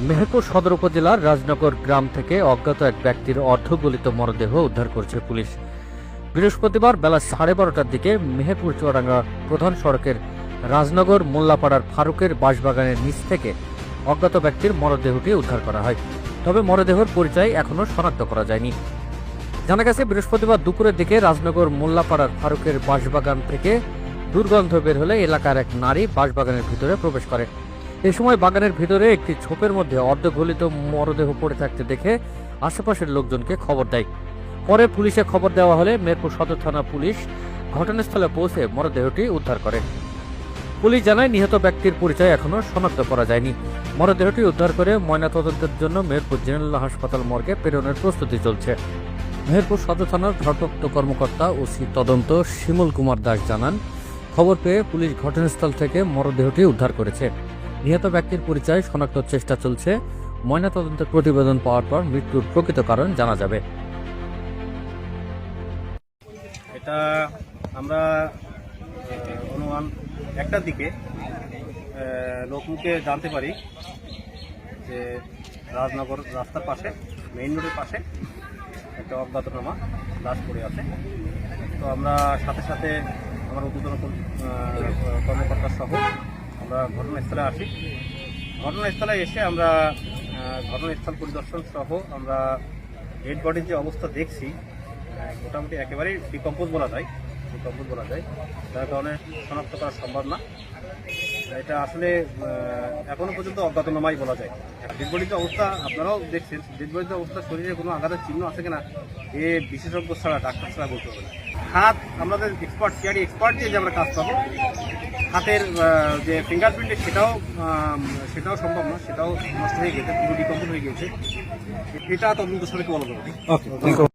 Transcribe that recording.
মেহেরপুর সদর উপজেলার রাজনগর গ্রাম থেকে অজ্ঞাত এক ব্যক্তির অর্ধগলিত মরদেহ উদ্ধার করছে পুলিশ। বৃহস্পতিবার বেলা 12:30টার দিকে মেহেরপুর চুয়াডাঙ্গা প্রধান সড়কের রাজনগর মোল্লাপাড়ার ফারুকের বাঁশবাগানের নিচ থেকে অজ্ঞাত ব্যক্তির মরদেহটি উদ্ধার করা হয়। তবে মরদেহের পরিচয় এখনও শনাক্ত করা যায়নি। জানা গেছে, বৃহস্পতিবার দুপুরের দিকে রাজনগর মোল্লাপাড়ার ফারুকের বাঁশবাগান থেকে দুর্গন্ধ বের হলে এলাকার এক নারী বাঁশবাগানের ভিতরে প্রবেশ করে। এ সময় বাগানের ভিতরে একটি ঝোপের মধ্যে অর্ধগলিত মরদেহ পড়ে থাকতে দেখে আশেপাশের লোকজনকে খবর দেয়। পরে পুলিশে খবর দেওয়া হলে মেহেরপুর সদর থানা পুলিশ ঘটনাস্থলে পৌঁছে মরদেহটি উদ্ধার করে। পুলিশ জানায়, নিহত ব্যক্তির পরিচয় এখনও শনাক্ত করা যায়নি। মরদেহটি উদ্ধার করে ময়নাতদন্তের জন্য মেহেরপুর জেনারেল হাসপাতাল মর্গে প্রেরণের প্রস্তুতি চলছে। মেহেরপুর সদর থানার ভারপ্রাপ্ত কর্মকর্তা ওসি তদন্ত শিমুল কুমার দাস জানান, খবর পেয়ে পুলিশ ঘটনাস্থল থেকে মরদেহটি উদ্ধার করেছে। নিহত ব্যক্তির পরিচয় শনাক্তের চেষ্টা চলছে। ময়নাতদন্তের প্রতিবেদন পাওয়ার পর মৃত্যুর প্রকৃত কারণ জানা যাবে। এটা আমরা অনুমান একটার দিকে লোকমুখে জানতে পারি যে রাজনগর রাস্তার পাশে, মেইন রোডের পাশে একটা অজ্ঞাতনামা লাশ পড়ে আছে। তো আমরা সাথে সাথে আমার উদ্বোধন কর্মকর্তা সহ আমরা ঘটনাস্থলে আসি। ঘটনাস্থলে এসে আমরা ঘটনাস্থল পরিদর্শন সহ আমরা ডেড বডির যে অবস্থা দেখছি, মোটামুটি একেবারেই ডিকম্পোজ বলা যায়। যার কারণে শনাক্ত করা সম্ভব না। এটা আসলে এখনো পর্যন্ত অজ্ঞাতনামাই বলা যায়। ডেড বডির যে অবস্থা আপনারাও দেখছেন, ডেড বডির যে অবস্থা, শরীরে কোনো আঘাতের চিহ্ন আছে কিনা এ বিশেষজ্ঞ ছাড়া, ডাক্তার ছাড়া বলতে হবে না। হাত আমাদের এক্সপার্ট, সিআরডি এক্সপার্ট দিয়ে যে আমরা কাজ পাবো, হাতের যে ফিঙ্গারপ্রিন্ট সেটাও সম্ভব না, সেটাও নষ্ট হয়ে গেছে, পুরো ডিকম্পোজ হয়ে গেছে। এটা তদন্ত সবাইকে বলা যাবে।